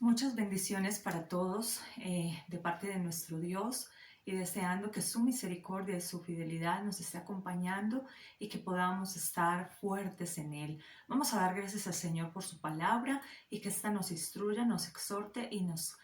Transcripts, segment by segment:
Muchas bendiciones para todos de parte de nuestro Dios y deseando que su misericordia y su fidelidad nos esté acompañando y que podamos estar fuertes en Él. Vamos a dar gracias al Señor por su palabra y que ésta nos instruya, nos exhorte y nos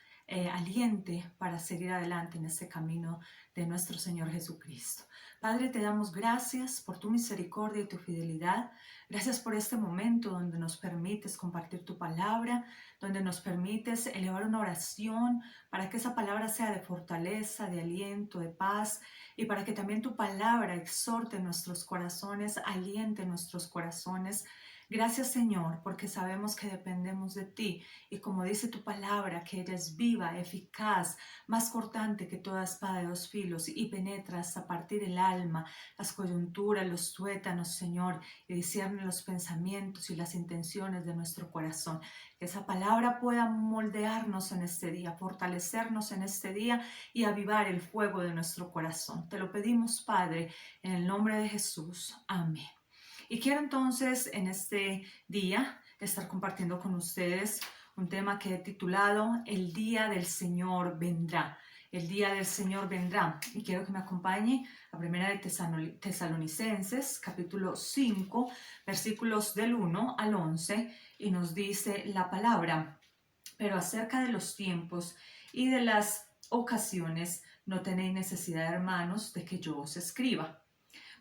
aliente para seguir adelante en este camino de nuestro Señor Jesucristo. Padre, te damos gracias por tu misericordia y tu fidelidad. Gracias por este momento donde nos permites compartir tu palabra, donde nos permites elevar una oración para que esa palabra sea de fortaleza, de aliento, de paz y para que también tu palabra exhorte nuestros corazones, aliente nuestros corazones. Gracias, Señor, porque sabemos que dependemos de ti y como dice tu palabra, que ella es viva, eficaz, más cortante que toda espada de dos filos y penetra hasta partir el alma, las coyunturas, los tuétanos, Señor, y discierne los pensamientos y las intenciones de nuestro corazón. Que esa palabra pueda moldearnos en este día, fortalecernos en este día y avivar el fuego de nuestro corazón. Te lo pedimos, Padre, en el nombre de Jesús. Amén. Y quiero entonces en este día estar compartiendo con ustedes un tema que he titulado El día del Señor vendrá. El día del Señor vendrá. Y quiero que me acompañe a Primera de Tesalonicenses, capítulo 5, versículos del 1 al 11, y nos dice la palabra: pero acerca de los tiempos y de las ocasiones no tenéis necesidad, hermanos, de que yo os escriba.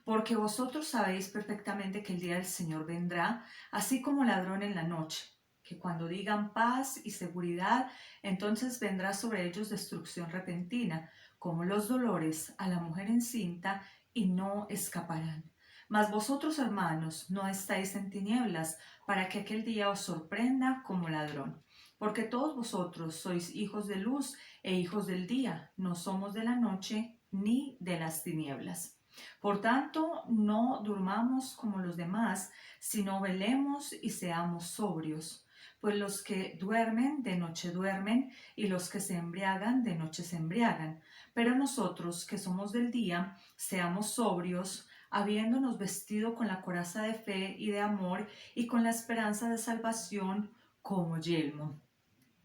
Porque vosotros sabéis perfectamente que el día del Señor vendrá, así como ladrón en la noche, que cuando digan paz y seguridad, entonces vendrá sobre ellos destrucción repentina, como los dolores a la mujer encinta, y no escaparán. Mas vosotros, hermanos, no estáis en tinieblas, para que aquel día os sorprenda como ladrón. Porque todos vosotros sois hijos de luz e hijos del día, no somos de la noche ni de las tinieblas. Por tanto, no durmamos como los demás, sino velemos y seamos sobrios. Pues los que duermen, de noche duermen, y los que se embriagan, de noche se embriagan. Pero nosotros, que somos del día, seamos sobrios, habiéndonos vestido con la coraza de fe y de amor, y con la esperanza de salvación como yelmo.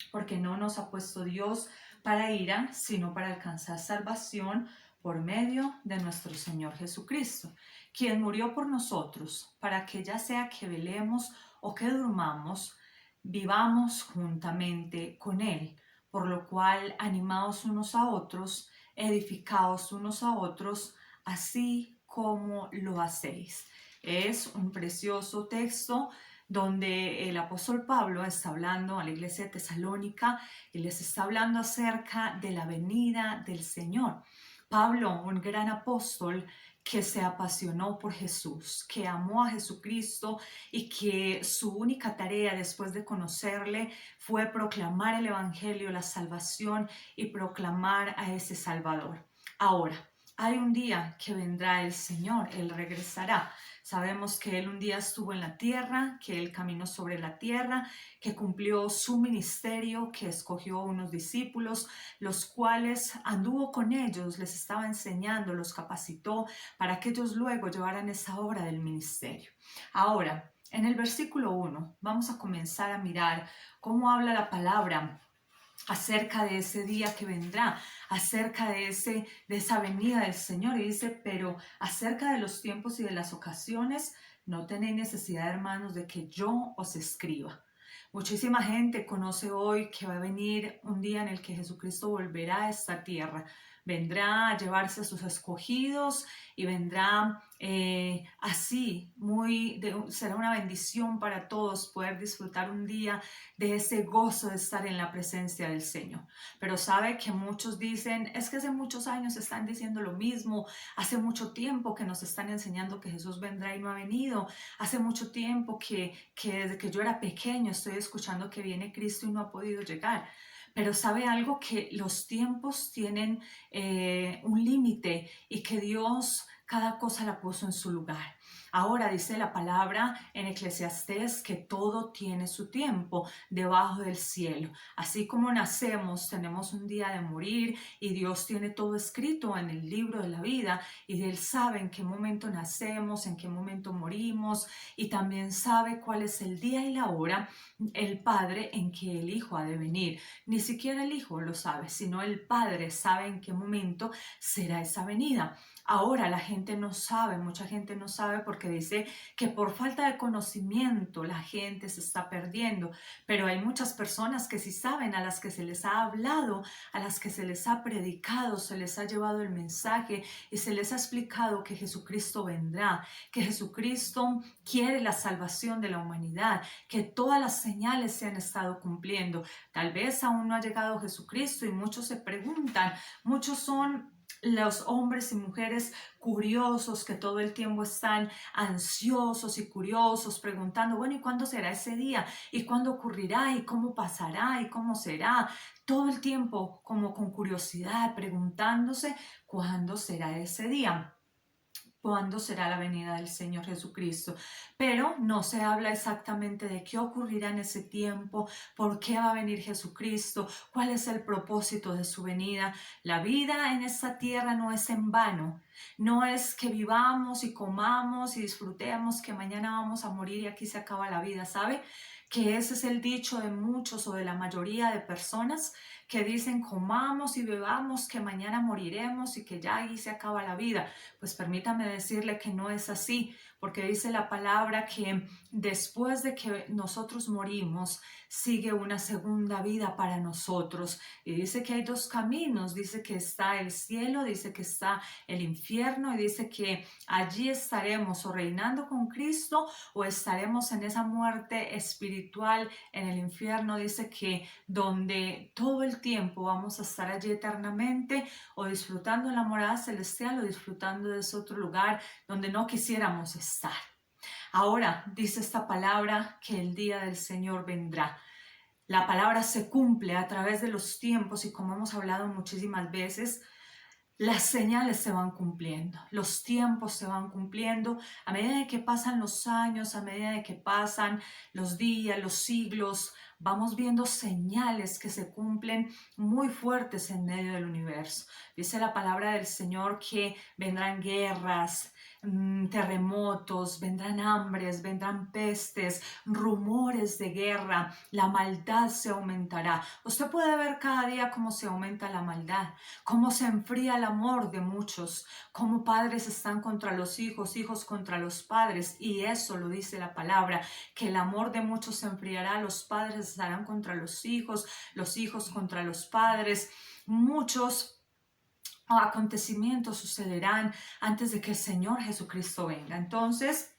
Porque no nos ha puesto Dios para ira, sino para alcanzar salvación por medio de nuestro Señor Jesucristo, quien murió por nosotros, para que ya sea que velemos o que durmamos, vivamos juntamente con Él, por lo cual animaos unos a otros, edificaos unos a otros, así como lo hacéis. Es un precioso texto donde el apóstol Pablo está hablando a la iglesia de Tesalónica y les está hablando acerca de la venida del Señor. Pablo, un gran apóstol que se apasionó por Jesús, que amó a Jesucristo y que su única tarea después de conocerle fue proclamar el Evangelio, la salvación y proclamar a ese Salvador. Ahora, hay un día que vendrá el Señor, Él regresará. Sabemos que Él un día estuvo en la tierra, que Él caminó sobre la tierra, que cumplió su ministerio, que escogió unos discípulos, los cuales anduvo con ellos, les estaba enseñando, los capacitó para que ellos luego llevaran esa obra del ministerio. Ahora, en el versículo 1 vamos a comenzar a mirar cómo habla la palabra acerca de ese día que vendrá, acerca de esa venida del Señor. Y dice: pero acerca de los tiempos y de las ocasiones, no tenéis necesidad, hermanos, de que yo os escriba. Muchísima gente conoce hoy que va a venir un día en el que Jesucristo volverá a esta tierra. Vendrá a llevarse a sus escogidos y vendrá será una bendición para todos poder disfrutar un día de ese gozo de estar en la presencia del Señor. Pero sabe que muchos dicen: es que hace muchos años están diciendo lo mismo, hace mucho tiempo que nos están enseñando que Jesús vendrá y no ha venido, hace mucho tiempo que desde que yo era pequeño estoy escuchando que viene Cristo y no ha podido llegar. Pero sabe algo, que los tiempos tienen un límite y que Dios cada cosa la puso en su lugar. Ahora dice la palabra en Eclesiastés que todo tiene su tiempo debajo del cielo. Así como nacemos, tenemos un día de morir y Dios tiene todo escrito en el libro de la vida y Él sabe en qué momento nacemos, en qué momento morimos y también sabe cuál es el día y la hora, el Padre, en que el Hijo ha de venir. Ni siquiera el Hijo lo sabe, sino el Padre sabe en qué momento será esa venida. Ahora la gente no sabe, mucha gente no sabe porque dice que por falta de conocimiento la gente se está perdiendo, pero hay muchas personas que sí saben, a las que se les ha hablado, a las que se les ha predicado, se les ha llevado el mensaje y se les ha explicado que Jesucristo vendrá, que Jesucristo quiere la salvación de la humanidad, que todas las señales se han estado cumpliendo. Tal vez aún no ha llegado Jesucristo y muchos se preguntan, muchos son los hombres y mujeres curiosos que todo el tiempo están ansiosos y curiosos preguntando, bueno, ¿y cuándo será ese día? ¿Y cuándo ocurrirá? ¿Y cómo pasará? ¿Y cómo será? Todo el tiempo como con curiosidad preguntándose cuándo será ese día. ¿Cuándo será la venida del Señor Jesucristo? Pero no se habla exactamente de qué ocurrirá en ese tiempo, por qué va a venir Jesucristo, cuál es el propósito de su venida. La vida en esta tierra no es en vano, no es que vivamos y comamos y disfrutemos que mañana vamos a morir y aquí se acaba la vida, ¿sabe? Que ese es el dicho de muchos o de la mayoría de personas que dicen comamos y bebamos que mañana moriremos y que ya ahí se acaba la vida. Pues permítame decirle que no es así, porque dice la palabra que después de que nosotros morimos, sigue una segunda vida para nosotros. Y dice que hay dos caminos, dice que está el cielo, dice que está el infierno y dice que allí estaremos o reinando con Cristo o estaremos en esa muerte espiritual en el infierno. Dice que donde todo el tiempo vamos a estar allí eternamente o disfrutando la morada celestial o disfrutando de ese otro lugar donde no quisiéramos estar. Ahora dice esta palabra que el día del Señor vendrá. La palabra se cumple a través de los tiempos y como hemos hablado muchísimas veces, las señales se van cumpliendo, los tiempos se van cumpliendo a medida de que pasan los años, a medida de que pasan los días, los siglos, vamos viendo señales que se cumplen muy fuertes en medio del universo. Dice la palabra del Señor que vendrán guerras, terremotos, vendrán hambres, vendrán pestes, rumores de guerra, la maldad se aumentará. Usted puede ver cada día cómo se aumenta la maldad, cómo se enfría el amor de muchos, cómo padres están contra los hijos, hijos contra los padres, y eso lo dice la palabra, que el amor de muchos se enfriará, los padres estarán contra los hijos contra los padres, muchos acontecimientos sucederán antes de que el Señor Jesucristo venga. Entonces,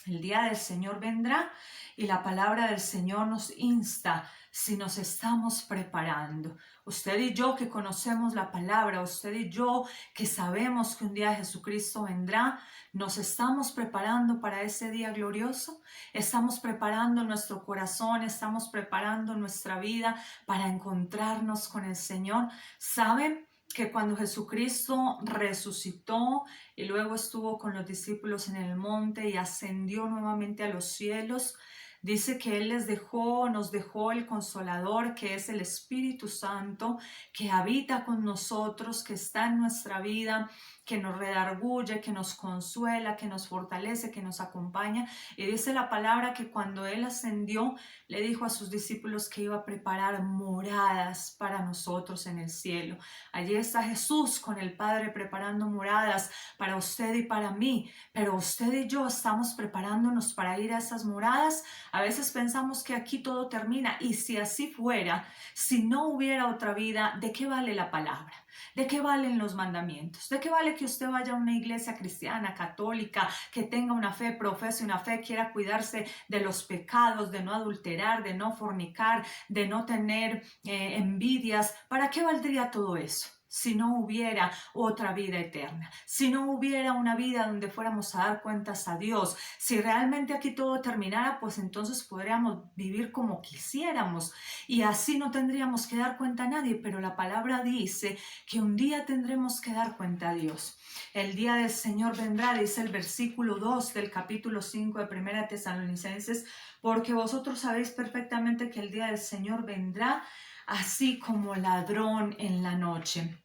el día del Señor vendrá y la palabra del Señor nos insta si nos estamos preparando. Usted y yo que conocemos la palabra, usted y yo que sabemos que un día Jesucristo vendrá, ¿nos estamos preparando para ese día glorioso? ¿Estamos preparando nuestro corazón? ¿Estamos preparando nuestra vida para encontrarnos con el Señor? ¿Saben? Que cuando Jesucristo resucitó y luego estuvo con los discípulos en el monte y ascendió nuevamente a los cielos, dice que Él nos dejó el Consolador, que es el Espíritu Santo, que habita con nosotros, que está en nuestra vida, que nos redarguye, que nos consuela, que nos fortalece, que nos acompaña. Y dice la palabra que cuando Él ascendió, le dijo a sus discípulos que iba a preparar moradas para nosotros en el cielo. Allí está Jesús con el Padre preparando moradas para usted y para mí, pero usted y yo estamos preparándonos para ir a esas moradas. A veces pensamos que aquí todo termina y si así fuera, si no hubiera otra vida, ¿de qué vale la palabra? ¿De qué valen los mandamientos? ¿De qué vale que usted vaya a una iglesia cristiana, católica, que tenga una fe, profese una fe, quiera cuidarse de los pecados, de no adulterar, de no fornicar, de no tener envidias? ¿Para qué valdría todo eso? si no hubiera otra vida eterna, si no hubiera una vida donde fuéramos a dar cuentas a Dios, si realmente aquí todo terminara, pues entonces podríamos vivir como quisiéramos y así no tendríamos que dar cuenta a nadie, pero la palabra dice que un día tendremos que dar cuenta a Dios. El día del Señor vendrá, dice el versículo 2 del capítulo 5 de Primera Tesalonicenses, porque vosotros sabéis perfectamente que el día del Señor vendrá así como ladrón en la noche.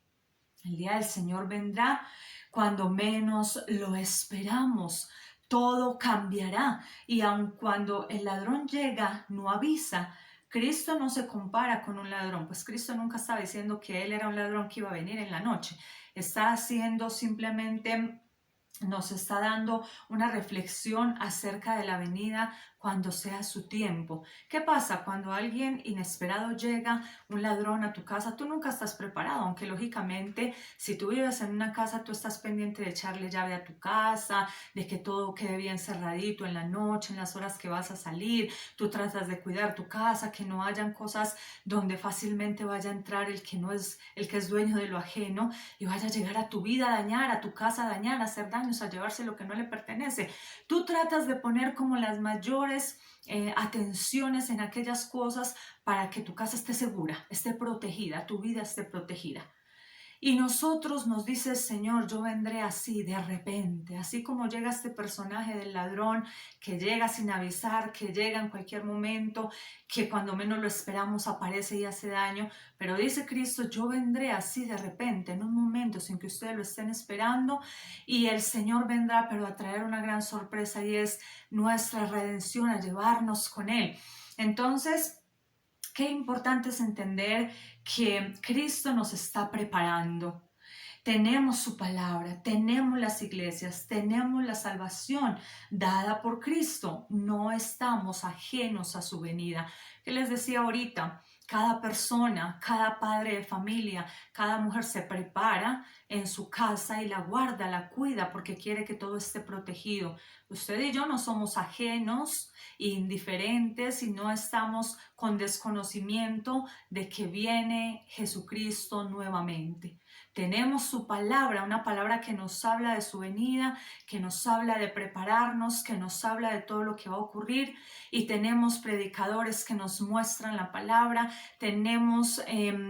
El día del Señor vendrá cuando menos lo esperamos. Todo cambiará y aun cuando el ladrón llega, no avisa. Cristo no se compara con un ladrón, pues Cristo nunca estaba diciendo que Él era un ladrón que iba a venir en la noche. Está haciendo simplemente, nos está dando una reflexión acerca de la venida cuando sea su tiempo. ¿Qué pasa? Cuando alguien inesperado llega, un ladrón a tu casa, tú nunca estás preparado, aunque lógicamente si tú vives en una casa, tú estás pendiente de echarle llave a tu casa, de que todo quede bien cerradito en la noche, en las horas que vas a salir, tú tratas de cuidar tu casa, que no hayan cosas donde fácilmente vaya a entrar el que no es, el que es dueño de lo ajeno y vaya a llegar a tu vida a dañar, a tu casa a dañar, a hacer daños, a llevarse lo que no le pertenece. Tú tratas de poner como las mayores atenciones en aquellas cosas para que tu casa esté segura, esté protegida, tu vida esté protegida. Y nosotros nos dice el Señor, yo vendré así de repente, así como llega este personaje del ladrón que llega sin avisar, que llega en cualquier momento, que cuando menos lo esperamos aparece y hace daño. Pero dice Cristo, yo vendré así de repente, en un momento sin que ustedes lo estén esperando, y el Señor vendrá, pero a traer una gran sorpresa y es nuestra redención, a llevarnos con Él. Entonces, qué importante es entender que Cristo nos está preparando. Tenemos su palabra, tenemos las iglesias, tenemos la salvación dada por Cristo. No estamos ajenos a su venida. ¿Qué les decía ahorita? Cada persona, cada padre de familia, cada mujer se prepara en su casa y la guarda, la cuida porque quiere que todo esté protegido. Usted y yo no somos ajenos, indiferentes y no estamos con desconocimiento de que viene Jesucristo nuevamente. Tenemos su palabra, una palabra que nos habla de su venida, que nos habla de prepararnos, que nos habla de todo lo que va a ocurrir y tenemos predicadores que nos muestran la palabra, tenemos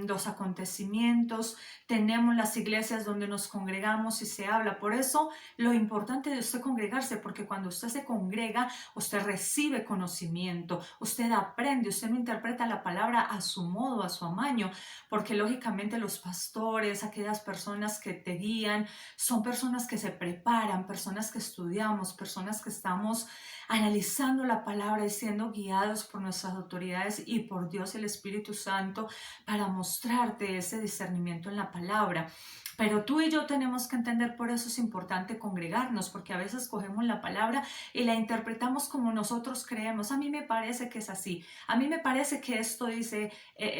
los acontecimientos, tenemos las iglesias donde nos congregamos y se habla. Por eso lo importante de usted congregarse, porque cuando usted se congrega, usted recibe conocimiento, usted aprende, usted no interpreta la palabra a su modo, a su amaño, porque lógicamente los pastores, aquellas personas que te guían, son personas que se preparan, personas que estudiamos, personas que estamos analizando la palabra y siendo guiados por nuestras autoridades y por Dios el Espíritu Santo para mostrarte ese discernimiento en la palabra. Pero tú y yo tenemos que entender, por eso es importante congregarnos, porque a veces cogemos la palabra y la interpretamos como nosotros creemos. A mí me parece que es así, a mí me parece que esto dice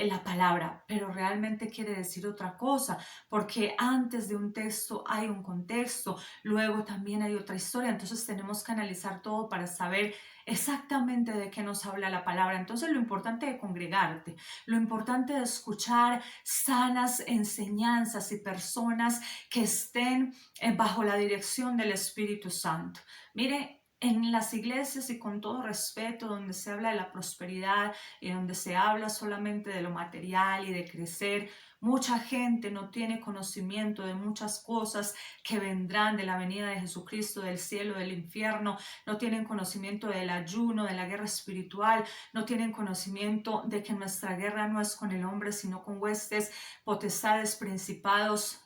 la palabra, pero realmente quiere decir otra cosa, porque antes de un texto hay un contexto, luego también hay otra historia, entonces tenemos que analizar todo para saber exactamente de qué nos habla la palabra. Entonces lo importante de congregarte, lo importante de escuchar sanas enseñanzas y personas que estén bajo la dirección del Espíritu Santo. Mire, en las iglesias y con todo respeto, donde se habla de la prosperidad y donde se habla solamente de lo material y de crecer, mucha gente no tiene conocimiento de muchas cosas que vendrán de la venida de Jesucristo, del cielo, del infierno, no tienen conocimiento del ayuno, de la guerra espiritual, no tienen conocimiento de que nuestra guerra no es con el hombre, sino con huestes, potestades, principados,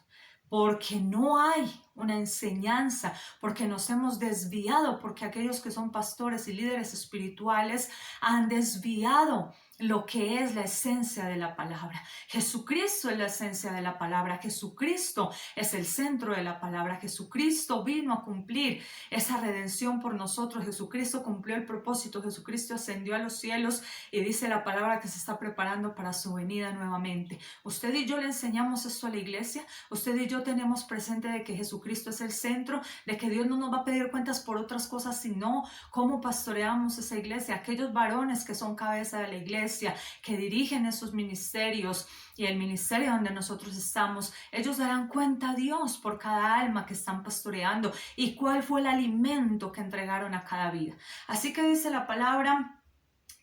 porque no hay una enseñanza, porque nos hemos desviado, porque aquellos que son pastores y líderes espirituales han desviado lo que es la esencia de la palabra. Jesucristo es la esencia de la palabra, Jesucristo es el centro de la palabra, Jesucristo vino a cumplir esa redención por nosotros, Jesucristo cumplió el propósito, Jesucristo ascendió a los cielos y dice la palabra que se está preparando para su venida nuevamente. Usted y yo le enseñamos esto a la iglesia, usted y yo tenemos presente de que Jesucristo es el centro, de que Dios no nos va a pedir cuentas por otras cosas, sino cómo pastoreamos esa iglesia, aquellos varones que son cabeza de la iglesia, iglesia, que dirigen esos ministerios y el ministerio donde nosotros estamos, ellos darán cuenta a Dios por cada alma que están pastoreando y cuál fue el alimento que entregaron a cada vida. Así que dice la palabra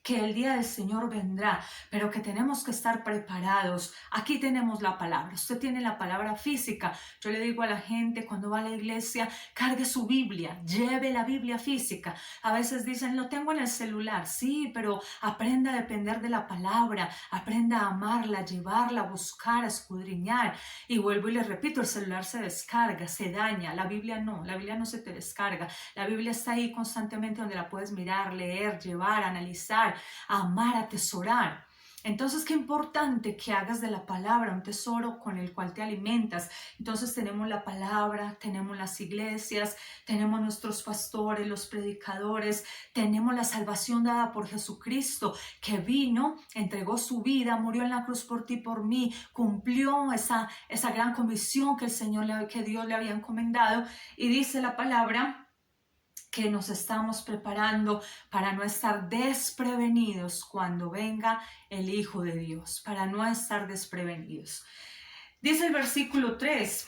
que el día del Señor vendrá, pero que tenemos que estar preparados. Aquí tenemos la palabra. Usted tiene la palabra física. Yo le digo a la gente cuando va a la iglesia, cargue su Biblia, lleve la Biblia física. A veces dicen, lo tengo en el celular. Sí, pero aprenda a depender de la palabra, aprenda a amarla, llevarla, buscar, escudriñar. Y vuelvo y le repito, el celular se descarga, se daña. La Biblia no se te descarga. La Biblia está ahí constantemente donde la puedes mirar, leer, llevar, analizar, amar, atesorar. Entonces, qué importante que hagas de la palabra un tesoro con el cual te alimentas. Entonces tenemos la palabra, tenemos las iglesias, tenemos nuestros pastores, los predicadores, tenemos la salvación dada por Jesucristo, que vino, entregó su vida, murió en la cruz por ti y por mí, cumplió esa gran comisión que que Dios le había encomendado, y dice la palabra que nos estamos preparando para no estar desprevenidos cuando venga el Hijo de Dios, para no estar desprevenidos. Dice el versículo 3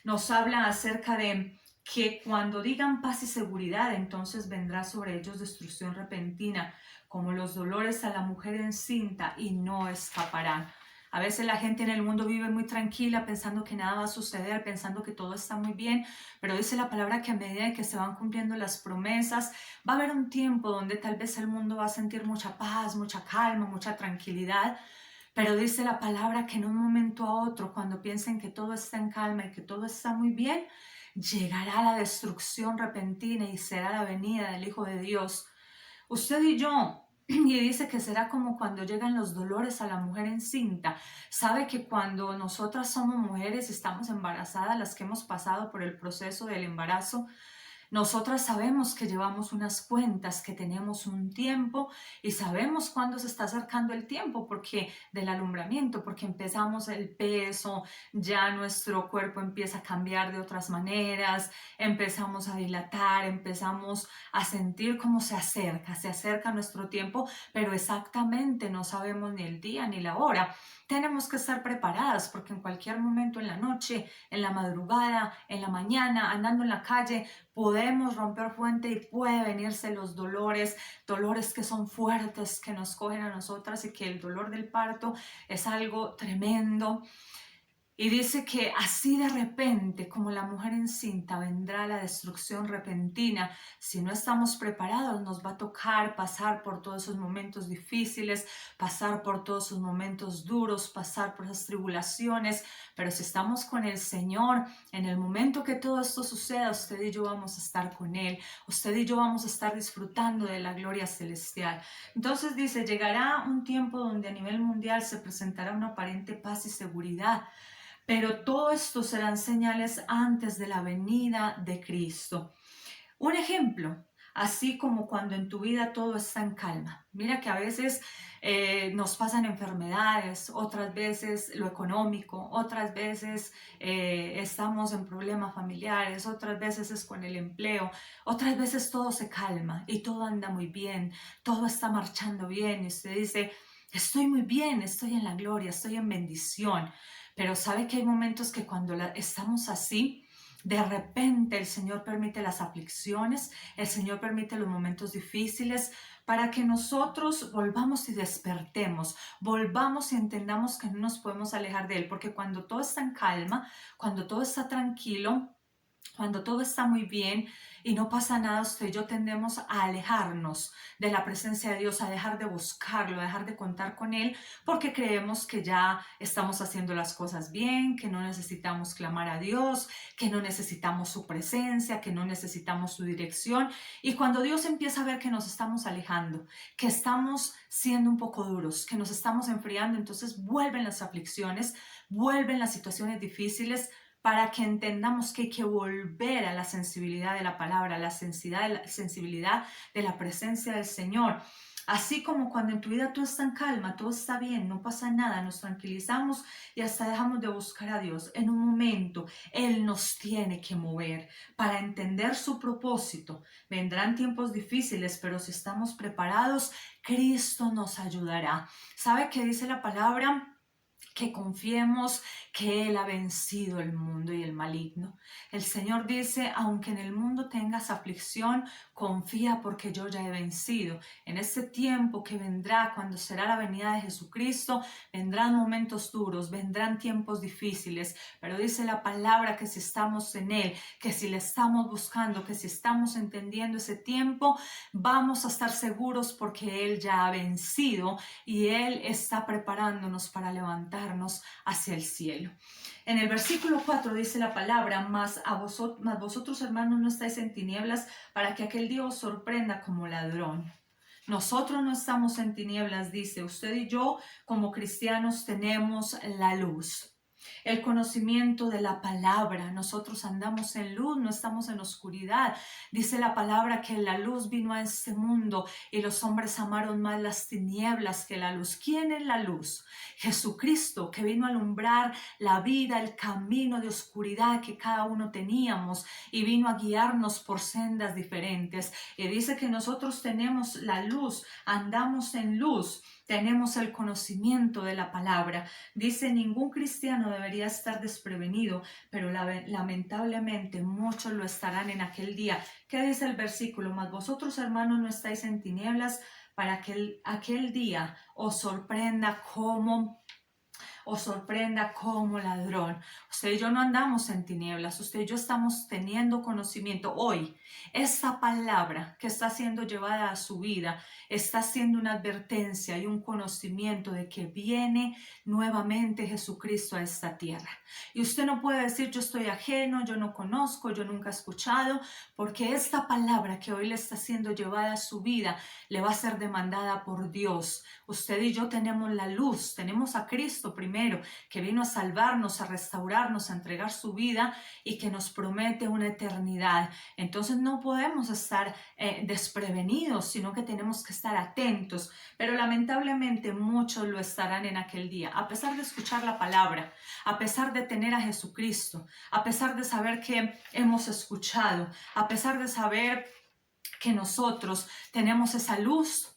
nos habla acerca de que cuando digan paz y seguridad, entonces vendrá sobre ellos destrucción repentina, como los dolores a la mujer encinta, y no escaparán. A veces la gente en el mundo vive muy tranquila, pensando que nada va a suceder, pensando que todo está muy bien, pero dice la palabra que a medida que se van cumpliendo las promesas, va a haber un tiempo donde tal vez el mundo va a sentir mucha paz, mucha calma, mucha tranquilidad, pero dice la palabra que en un momento a otro, cuando piensen que todo está en calma y que todo está muy bien, llegará la destrucción repentina y será la venida del Hijo de Dios. Usted y yo, y dice que será como cuando llegan los dolores a la mujer encinta. Sabe que cuando nosotras somos mujeres, estamos embarazadas, las que hemos pasado por el proceso del embarazo, nosotras sabemos que llevamos unas cuentas, que tenemos un tiempo y sabemos cuándo se está acercando el tiempo porque del alumbramiento, porque empezamos el peso, ya nuestro cuerpo empieza a cambiar de otras maneras, empezamos a dilatar, empezamos a sentir cómo se acerca nuestro tiempo, pero exactamente no sabemos ni el día ni la hora. Tenemos que estar preparadas porque en cualquier momento en la noche, en la madrugada, en la mañana, andando en la calle, podemos romper fuente y puede venirse los dolores que son fuertes, que nos cogen a nosotras, y que el dolor del parto es algo tremendo. Y dice que así de repente, como la mujer encinta, vendrá la destrucción repentina. Si no estamos preparados, nos va a tocar pasar por todos esos momentos difíciles, pasar por todos esos momentos duros, pasar por esas tribulaciones. Pero si estamos con el Señor, en el momento que todo esto suceda, usted y yo vamos a estar con Él. Usted y yo vamos a estar disfrutando de la gloria celestial. Entonces dice, llegará un tiempo donde a nivel mundial se presentará una aparente paz y seguridad. Pero todo esto serán señales antes de la venida de Cristo. Un ejemplo, así como cuando en tu vida todo está en calma. Mira que a veces nos pasan enfermedades, otras veces lo económico, otras veces estamos en problemas familiares, otras veces es con el empleo, otras veces todo se calma y todo anda muy bien, todo está marchando bien y usted dice, estoy muy bien, estoy en la gloria, estoy en bendición. Pero sabe que hay momentos que cuando estamos así, de repente el Señor permite las aflicciones, el Señor permite los momentos difíciles para que nosotros volvamos y despertemos, volvamos y entendamos que no nos podemos alejar de Él, porque cuando todo está en calma, cuando todo está tranquilo, cuando todo está muy bien y no pasa nada, usted y yo tendemos a alejarnos de la presencia de Dios, a dejar de buscarlo, a dejar de contar con Él, porque creemos que ya estamos haciendo las cosas bien, que no necesitamos clamar a Dios, que no necesitamos su presencia, que no necesitamos su dirección. Y cuando Dios empieza a ver que nos estamos alejando, que estamos siendo un poco duros, que nos estamos enfriando, entonces vuelven las aflicciones, vuelven las situaciones difíciles, para que entendamos que hay que volver a la sensibilidad de la palabra, a la sensibilidad de la presencia del Señor. Así como cuando en tu vida todo está en calma, todo está bien, no pasa nada, nos tranquilizamos y hasta dejamos de buscar a Dios. En un momento, Él nos tiene que mover para entender su propósito. Vendrán tiempos difíciles, pero si estamos preparados, Cristo nos ayudará. ¿Sabe qué dice la palabra? Que confiemos que Él ha vencido el mundo y el maligno. El Señor dice, aunque en el mundo tengas aflicción, confía porque yo ya he vencido. En este tiempo que vendrá, cuando será la venida de Jesucristo, vendrán momentos duros, vendrán tiempos difíciles, pero dice la palabra que si estamos en Él, que si le estamos buscando, que si estamos entendiendo ese tiempo, vamos a estar seguros porque Él ya ha vencido y Él está preparándonos para levantarnos hacia el cielo. En el versículo 4 dice la palabra, mas vosotros hermanos no estáis en tinieblas para que aquel día os sorprenda como ladrón. Nosotros no estamos en tinieblas, dice, usted y yo como cristianos tenemos la luz. El conocimiento de la palabra. Nosotros andamos en luz, no estamos en oscuridad. Dice la palabra que la luz vino a este mundo y los hombres amaron más las tinieblas que la luz. ¿Quién es la luz? Jesucristo, que vino a alumbrar la vida, el camino de oscuridad que cada uno teníamos y vino a guiarnos por sendas diferentes. Y dice que nosotros tenemos la luz, andamos en luz. Tenemos el conocimiento de la palabra. Dice, ningún cristiano debería estar desprevenido, pero lamentablemente muchos lo estarán en aquel día. ¿Qué dice el versículo? Mas vosotros, hermanos, no estáis en tinieblas para que aquel día os sorprenda como ladrón. Usted y yo no andamos en tinieblas, usted y yo estamos teniendo conocimiento. Hoy, esta palabra que está siendo llevada a su vida está siendo una advertencia y un conocimiento de que viene nuevamente Jesucristo a esta tierra. Y usted no puede decir, yo estoy ajeno, yo no conozco, yo nunca he escuchado, porque esta palabra que hoy le está siendo llevada a su vida le va a ser demandada por Dios. Usted y yo tenemos la luz, tenemos a Cristo primero, que vino a salvarnos, a restaurarnos, a entregar su vida y que nos promete una eternidad. Entonces no podemos estar desprevenidos, sino que tenemos que estar atentos. Pero lamentablemente muchos lo estarán en aquel día, a pesar de escuchar la palabra, a pesar de tener a Jesucristo, a pesar de saber que hemos escuchado, a pesar de saber que nosotros tenemos esa luz.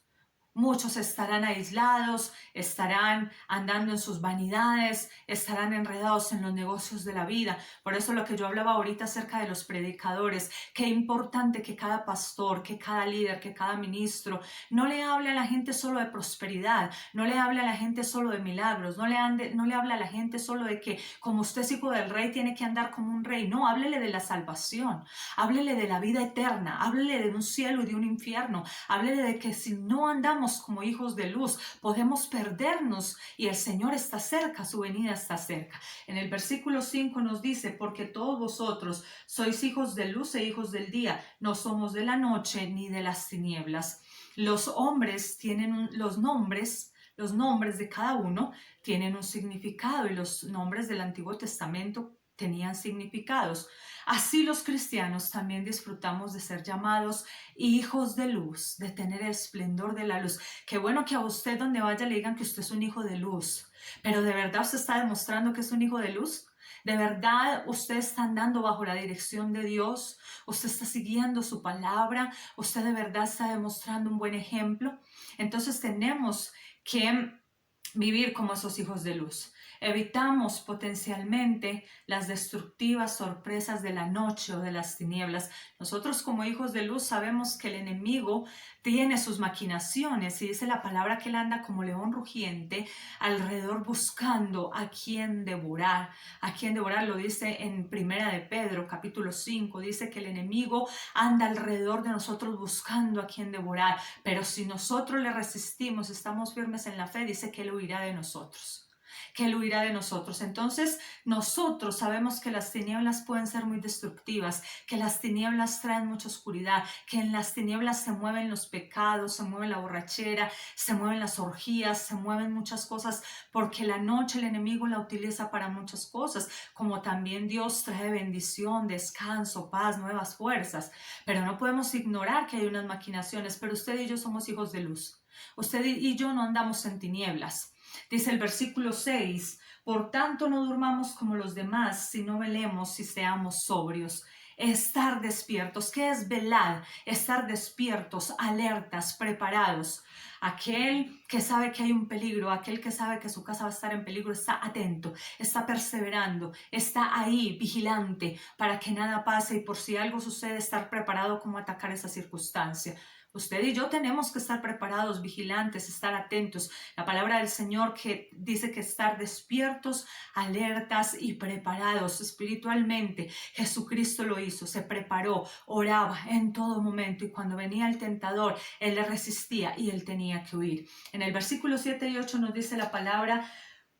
Muchos estarán aislados, estarán andando en sus vanidades, estarán enredados en los negocios de la vida. Por eso lo que yo hablaba ahorita acerca de los predicadores, qué importante que cada pastor, que cada líder, que cada ministro no le hable a la gente solo de prosperidad, no le hable a la gente solo de milagros, no le hable a la gente solo de que como usted es hijo del rey tiene que andar como un rey. No, háblele de la salvación, háblele de la vida eterna, háblele de un cielo y de un infierno, háblele de que si no andamos como hijos de luz, podemos perdernos y el Señor está cerca, su venida está cerca. En el versículo 5 nos dice, porque todos vosotros sois hijos de luz e hijos del día, no somos de la noche ni de las tinieblas. Los hombres tienen los nombres de cada uno tienen un significado y los nombres del Antiguo Testamento tenían significados. Así los cristianos también disfrutamos de ser llamados hijos de luz, de tener el esplendor de la luz. Qué bueno que a usted donde vaya le digan que usted es un hijo de luz, pero ¿de verdad usted está demostrando que es un hijo de luz? ¿De verdad usted está andando bajo la dirección de Dios? ¿Usted está siguiendo su palabra? ¿Usted de verdad está demostrando un buen ejemplo? Entonces tenemos que vivir como esos hijos de luz. Evitamos potencialmente las destructivas sorpresas de la noche o de las tinieblas. Nosotros como hijos de luz sabemos que el enemigo tiene sus maquinaciones y dice la palabra que él anda como león rugiente alrededor buscando a quien devorar. A quien devorar lo dice en Primera de Pedro capítulo 5. Dice que el enemigo anda alrededor de nosotros buscando a quien devorar. Pero si nosotros le resistimos, estamos firmes en la fe, dice que él huirá de nosotros. que Él huirá de nosotros. Entonces, nosotros sabemos que las tinieblas pueden ser muy destructivas, que las tinieblas traen mucha oscuridad, que en las tinieblas se mueven los pecados, se mueve la borrachera, se mueven las orgías, se mueven muchas cosas, porque la noche el enemigo la utiliza para muchas cosas, como también Dios trae bendición, descanso, paz, nuevas fuerzas. Pero no podemos ignorar que hay unas maquinaciones, pero usted y yo somos hijos de luz. Usted y yo no andamos en tinieblas. Dice el versículo 6, por tanto no durmamos como los demás, sino velemos y seamos sobrios. Estar despiertos. ¿Qué es velar? Estar despiertos, alertas, preparados. Aquel que sabe que hay un peligro, aquel que sabe que su casa va a estar en peligro, está atento, está perseverando, está ahí vigilante para que nada pase y por si algo sucede, estar preparado cómo atacar esa circunstancia. Usted y yo tenemos que estar preparados, vigilantes, estar atentos. La palabra del Señor que dice que estar despiertos, alertas y preparados espiritualmente. Jesucristo lo hizo, se preparó, oraba en todo momento y cuando venía el tentador, Él le resistía y Él tenía que huir. En el versículo 7 y 8 nos dice la palabra,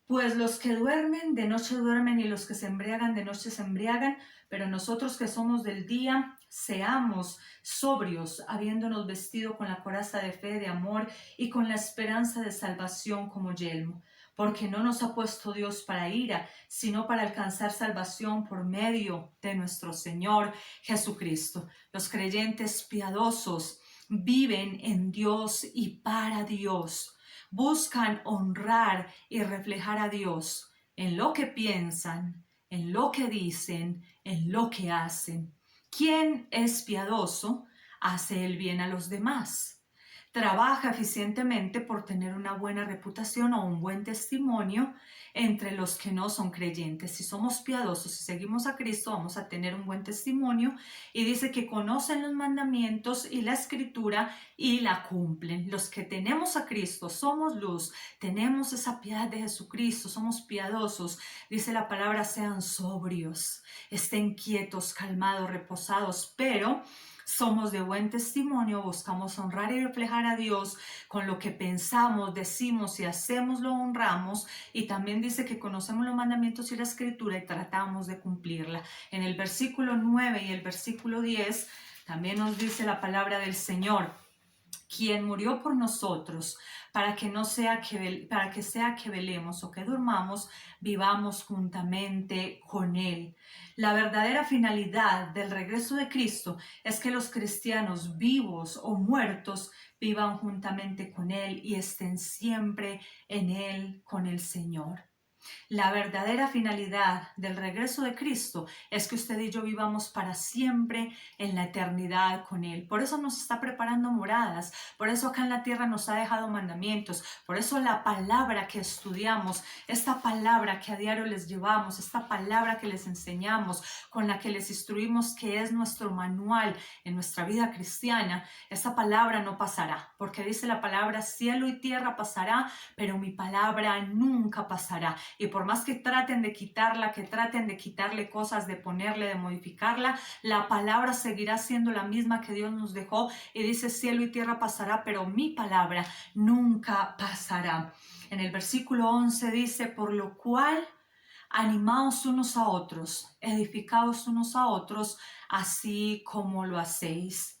pues los que duermen de noche duermen y los que se embriagan de noche se embriagan, pero nosotros que somos del día, seamos sobrios, habiéndonos vestido con la coraza de fe, de amor y con la esperanza de salvación como yelmo. Porque no nos ha puesto Dios para ira, sino para alcanzar salvación por medio de nuestro Señor Jesucristo. Los creyentes piadosos viven en Dios y para Dios. Buscan honrar y reflejar a Dios en lo que piensan, en lo que dicen, en lo que hacen. Quien es piadoso hace el bien a los demás. Trabaja eficientemente por tener una buena reputación o un buen testimonio entre los que no son creyentes. Si somos piadosos, si seguimos a Cristo, vamos a tener un buen testimonio y dice que conocen los mandamientos y la escritura y la cumplen. Los que tenemos a Cristo, somos luz, tenemos esa piedad de Jesucristo, somos piadosos. Dice la palabra, sean sobrios, estén quietos, calmados, reposados, pero somos de buen testimonio, buscamos honrar y reflejar a Dios con lo que pensamos, decimos y hacemos, lo honramos. Y también dice que conocemos los mandamientos y la escritura y tratamos de cumplirla. En el versículo 9 y el versículo 10 también nos dice la palabra del Señor, quien murió por nosotros, para que sea que velemos o que durmamos, vivamos juntamente con Él. La verdadera finalidad del regreso de Cristo es que los cristianos vivos o muertos vivan juntamente con Él y estén siempre en Él con el Señor. La verdadera finalidad del regreso de Cristo es que usted y yo vivamos para siempre en la eternidad con Él. Por eso nos está preparando moradas, por eso acá en la tierra nos ha dejado mandamientos, por eso la palabra que estudiamos, esta palabra que a diario les llevamos, esta palabra que les enseñamos, con la que les instruimos, que es nuestro manual en nuestra vida cristiana, esta palabra no pasará, porque dice la palabra, cielo y tierra pasará, pero mi palabra nunca pasará. Y por más que traten de quitarla, que traten de quitarle cosas, de ponerle, de modificarla, la palabra seguirá siendo la misma que Dios nos dejó. Y dice, cielo y tierra pasará, pero mi palabra nunca pasará. En el versículo 11 dice, por lo cual, animaos unos a otros, edificaos unos a otros, así como lo hacéis.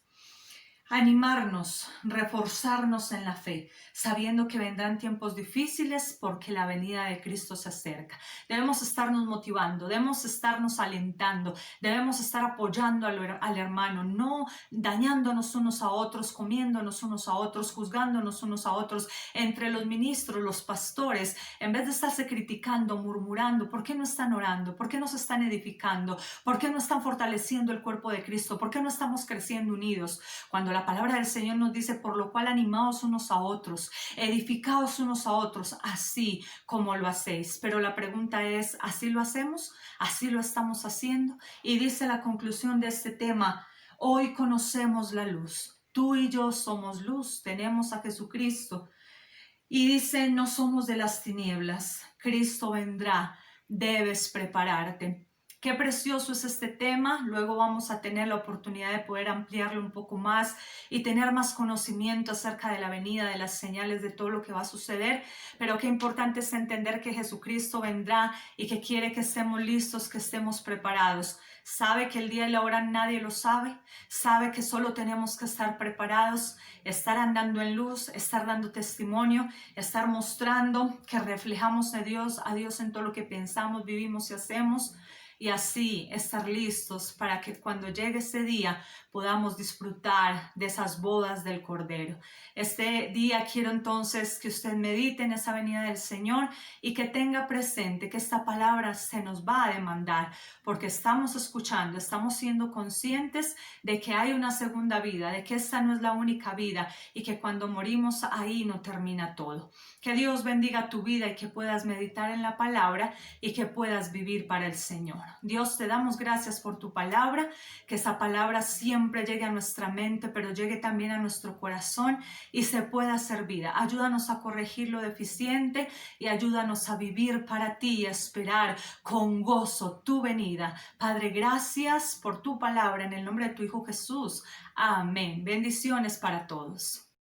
Animarnos, reforzarnos en la fe, sabiendo que vendrán tiempos difíciles porque la venida de Cristo se acerca. Debemos estarnos motivando, debemos estarnos alentando, debemos estar apoyando al hermano, no dañándonos unos a otros, comiéndonos unos a otros, juzgándonos unos a otros, entre los ministros, los pastores, en vez de estarse criticando, murmurando. ¿Por qué no están orando? ¿Por qué no se están edificando? ¿Por qué no están fortaleciendo el cuerpo de Cristo? ¿Por qué no estamos creciendo unidos? Cuando la palabra del Señor nos dice, por lo cual animaos unos a otros, edificaos unos a otros, así como lo hacéis. Pero la pregunta es, ¿así lo hacemos? ¿Así lo estamos haciendo? Y dice la conclusión de este tema, hoy conocemos la luz. Tú y yo somos luz, tenemos a Jesucristo. Y dice, no somos de las tinieblas, Cristo vendrá, debes prepararte. Qué precioso es este tema. Luego vamos a tener la oportunidad de poder ampliarlo un poco más y tener más conocimiento acerca de la venida, de las señales, de todo lo que va a suceder. Pero qué importante es entender que Jesucristo vendrá y que quiere que estemos listos, que estemos preparados. Sabe que el día y la hora nadie lo sabe. Sabe que solo tenemos que estar preparados, estar andando en luz, estar dando testimonio, estar mostrando que reflejamos a Dios en todo lo que pensamos, vivimos y hacemos. Y así estar listos para que cuando llegue ese día podamos disfrutar de esas bodas del Cordero. Este día quiero entonces que usted medite en esa venida del Señor y que tenga presente que esta palabra se nos va a demandar porque estamos escuchando, estamos siendo conscientes de que hay una segunda vida, de que esta no es la única vida y que cuando morimos ahí no termina todo. Que Dios bendiga tu vida y que puedas meditar en la palabra y que puedas vivir para el Señor. Dios, te damos gracias por tu palabra, que esa palabra siempre llegue a nuestra mente, pero llegue también a nuestro corazón y se pueda hacer vida. Ayúdanos a corregir lo deficiente y ayúdanos a vivir para ti y a esperar con gozo tu venida. Padre, gracias por tu palabra en el nombre de tu Hijo Jesús. Amén. Bendiciones para todos.